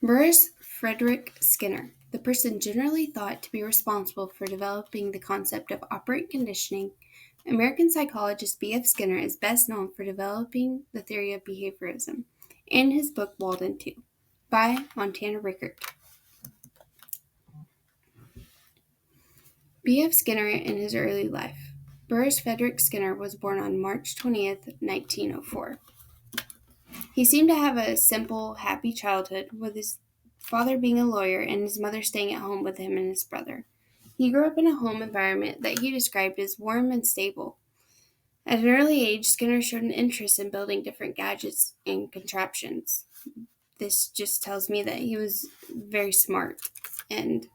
Burris Frederick Skinner, the person generally thought to be responsible for developing the concept of operant conditioning. American psychologist B. F. Skinner is best known for developing the theory of behaviorism in his book Walden 2 by Montana Rickert. B. F. Skinner in his early life. Burris Frederick Skinner was born on March 20th, 1904. He seemed to have a simple, happy childhood, with his father being a lawyer and his mother staying at home with him and his brother. He grew up in a home environment that he described as warm and stable. At an early age, Skinner showed an interest in building different gadgets and contraptions. This just tells me that he was very smart and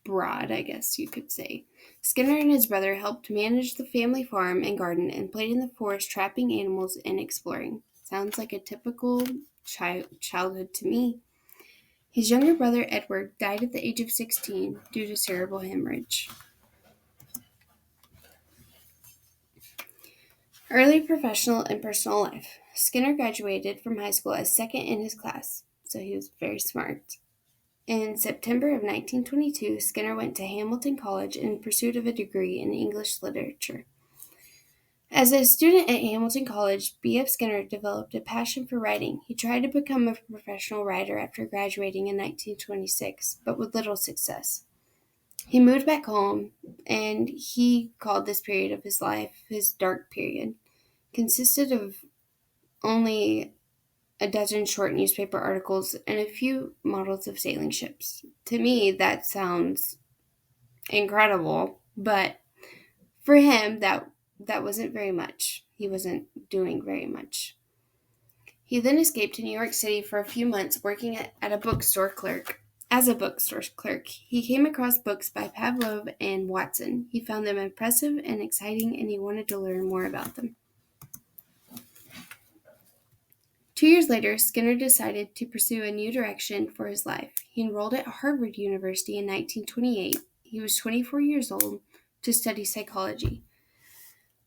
broad, I guess you could say. Skinner and his brother helped manage the family farm and garden and played in the forest trapping animals and exploring. Sounds like a typical childhood to me. His younger brother Edward died at the age of 16 due to cerebral hemorrhage. Early professional and personal life. Skinner graduated from high school as second in his class, so he was very smart. In September of 1922, Skinner went to Hamilton College in pursuit of a degree in English literature. As a student at Hamilton College, B. F. Skinner developed a passion for writing. He tried to become a professional writer after graduating in 1926, but with little success. He moved back home, and he called this period of his life his dark period. Consisted of only a dozen short newspaper articles and a few models of sailing ships. To me, that sounds incredible, but for him, that wasn't very much. He wasn't doing very much. He then escaped to New York City for a few months working at a bookstore clerk. As a bookstore clerk, he came across books by Pavlov and Watson. He found them impressive and exciting, and he wanted to learn more about them. 2 years later, Skinner decided to pursue a new direction for his life. He enrolled at Harvard University in 1928. He was 24 years old to study psychology.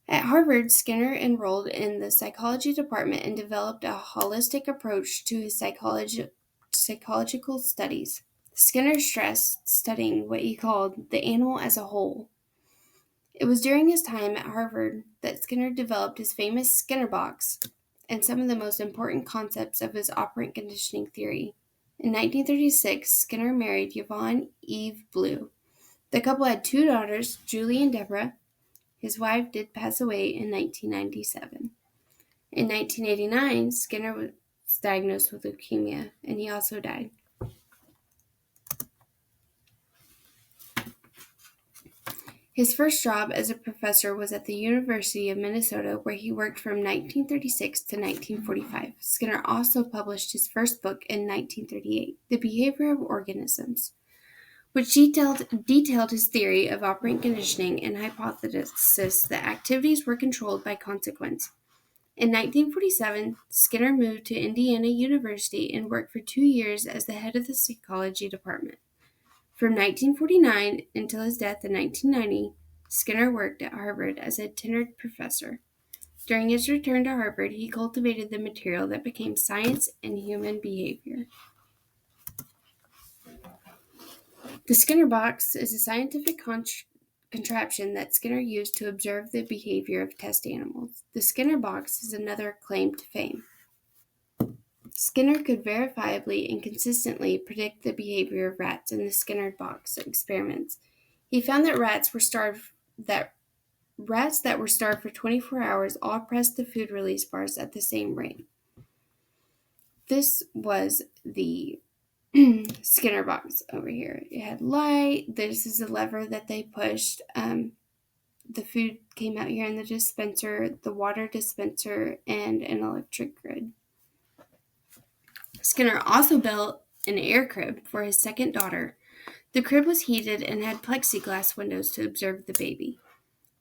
At Harvard, Skinner enrolled in the psychology department and developed a holistic approach to his psychological studies. Skinner stressed studying what he called the animal as a whole. It was during his time at Harvard that Skinner developed his famous Skinner box and some of the most important concepts of his operant conditioning theory. In 1936, Skinner married Yvonne Eve Blue. The couple had 2 daughters, Julie and Deborah. His wife did pass away in 1997. In 1989, Skinner was diagnosed with leukemia, and he also died. His first job as a professor was at the University of Minnesota, where he worked from 1936 to 1945. Skinner also published his first book in 1938, The Behavior of Organisms, which detailed his theory of operant conditioning and hypothesis that activities were controlled by consequence. In 1947, Skinner moved to Indiana University and worked for 2 years as the head of the psychology department. From 1949 until his death in 1990, Skinner worked at Harvard as a tenured professor. During his return to Harvard, he cultivated the material that became Science and Human Behavior. The Skinner box is a scientific contraption that Skinner used to observe the behavior of test animals. The Skinner box is another claim to fame. Skinner could verifiably and consistently predict the behavior of rats in the Skinner box experiments. He found that rats that were starved for 24 hours all pressed the food release bars at the same rate. This was the Skinner box over here. It had light. This is a lever that they pushed. The food came out here in the dispenser, the water dispenser, and an electric grid. Skinner also built an air crib for his second daughter. The crib was heated and had plexiglass windows to observe the baby.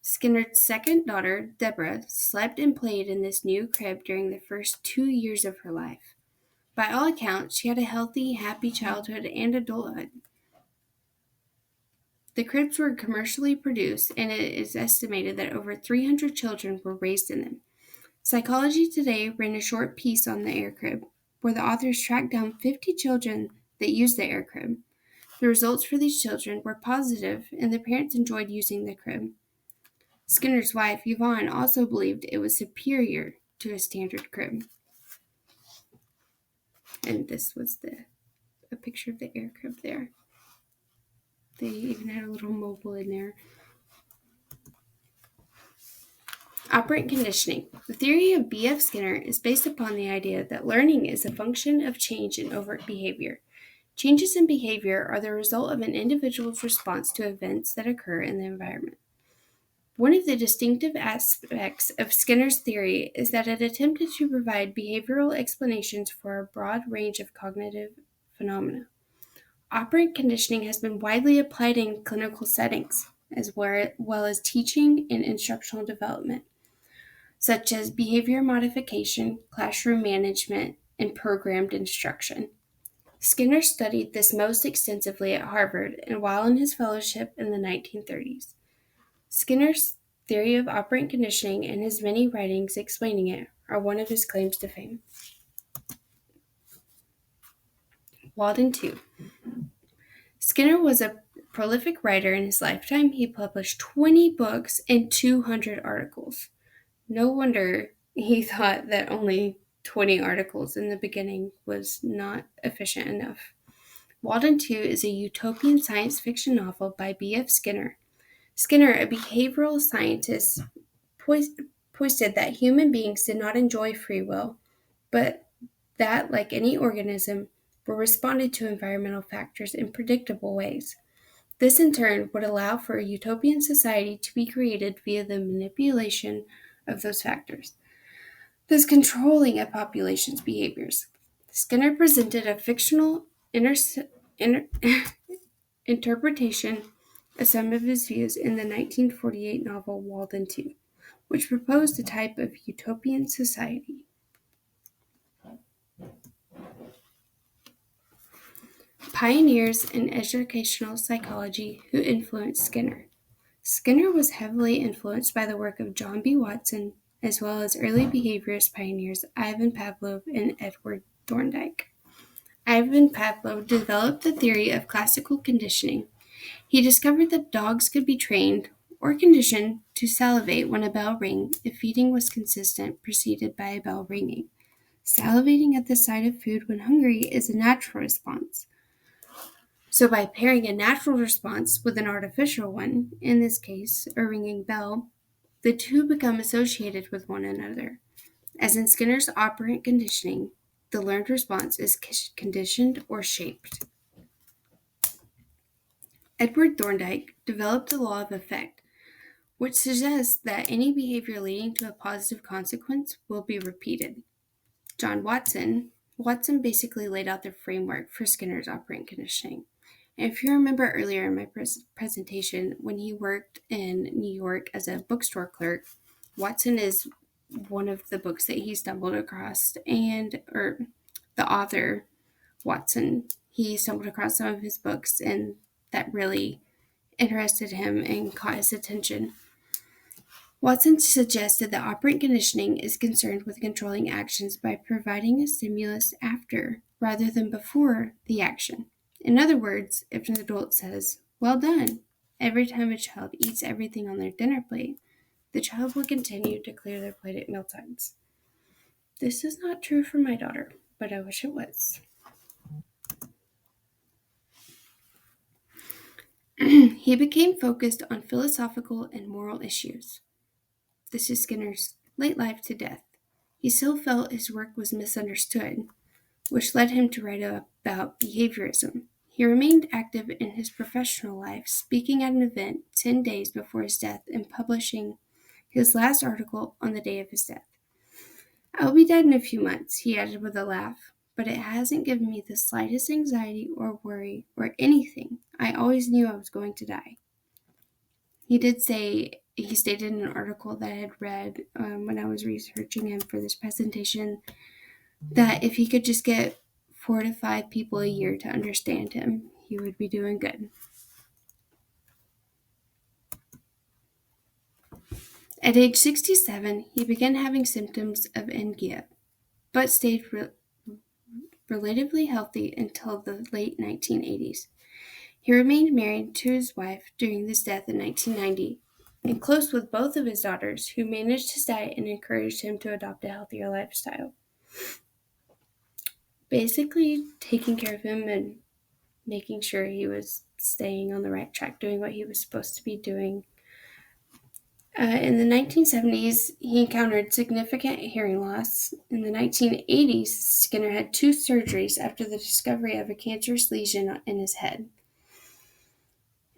Skinner's second daughter, Deborah, slept and played in this new crib during the first 2 years of her life. By all accounts, she had a healthy, happy childhood and adulthood. The cribs were commercially produced, and it is estimated that over 300 children were raised in them. Psychology Today ran a short piece on the air crib, where the authors tracked down 50 children that used the air crib. The results for these children were positive, and the parents enjoyed using the crib. Skinner's wife, Yvonne, also believed it was superior to a standard crib. And this was a picture of the air crib there. They even had a little mobile in there. Operant conditioning. The theory of B.F. Skinner is based upon the idea that learning is a function of change in overt behavior. Changes in behavior are the result of an individual's response to events that occur in the environment. One of the distinctive aspects of Skinner's theory is that it attempted to provide behavioral explanations for a broad range of cognitive phenomena. Operant conditioning has been widely applied in clinical settings, as well as teaching and instructional development, such as behavior modification, classroom management, and programmed instruction. Skinner studied this most extensively at Harvard and while in his fellowship in the 1930s. Skinner's theory of operant conditioning and his many writings explaining it are one of his claims to fame. Walden 2. Skinner was a prolific writer in his lifetime. He published 20 books and 200 articles. No wonder he thought that only 20 articles in the beginning was not efficient enough. Walden 2 is a utopian science fiction novel by B.F. Skinner. Skinner, a behavioral scientist, posted that human beings did not enjoy free will, but that, like any organism, were responded to environmental factors in predictable ways. This, in turn, would allow for a utopian society to be created via the manipulation of those factors, thus controlling a population's behaviors. Skinner presented a fictional interpretation of some of his views in the 1948 novel Walden 2, which proposed a type of utopian society. Pioneers in educational psychology who influenced Skinner. Skinner was heavily influenced by the work of John B. Watson, as well as early behaviorist pioneers Ivan Pavlov and Edward Thorndike. Ivan Pavlov developed the theory of classical conditioning. He discovered that dogs could be trained or conditioned to salivate when a bell rang if feeding was consistent, preceded by a bell ringing. Salivating at the sight of food when hungry is a natural response. So by pairing a natural response with an artificial one, in this case, a ringing bell, the two become associated with one another. As in Skinner's operant conditioning, the learned response is conditioned or shaped. Edward Thorndike developed the law of effect, which suggests that any behavior leading to a positive consequence will be repeated. John Watson basically laid out the framework for Skinner's operant conditioning. And if you remember earlier in my presentation, when he worked in New York as a bookstore clerk, Watson is one of the books that he stumbled across, or the author, Watson, he stumbled across some of his books, and that really interested him and caught his attention. Watson suggested that operant conditioning is concerned with controlling actions by providing a stimulus after rather than before the action. In other words, if an adult says, "Well done," every time a child eats everything on their dinner plate, the child will continue to clear their plate at mealtimes. This is not true for my daughter, but I wish it was. He became focused on philosophical and moral issues. This is Skinner's late life to death. He still felt his work was misunderstood, which led him to write about behaviorism. He remained active in his professional life, speaking at an event 10 days before his death and publishing his last article on the day of his death. "I'll be dead in a few months," he added with a laugh, "but it hasn't given me the slightest anxiety or worry or anything. I always knew I was going to die." He stated in an article that I had read when I was researching him for this presentation that if he could just get 4 to 5 people a year to understand him, he would be doing good. At age 67, he began having symptoms of angina, but stayed relatively healthy until the late 1980s. He remained married to his wife during his death in 1990 and close with both of his daughters, who managed his diet and encouraged him to adopt a healthier lifestyle. Basically, taking care of him and making sure he was staying on the right track, doing what he was supposed to be doing. In the 1970s, he encountered significant hearing loss. In the 1980s, Skinner had 2 surgeries after the discovery of a cancerous lesion in his head.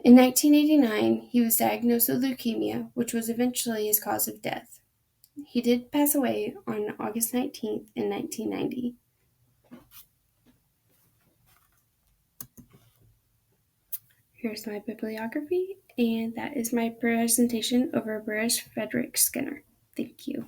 In 1989, he was diagnosed with leukemia, which was eventually his cause of death. He did pass away on August 19th in 1990. Here's my bibliography, and that is my presentation over British Frederick Skinner. Thank you.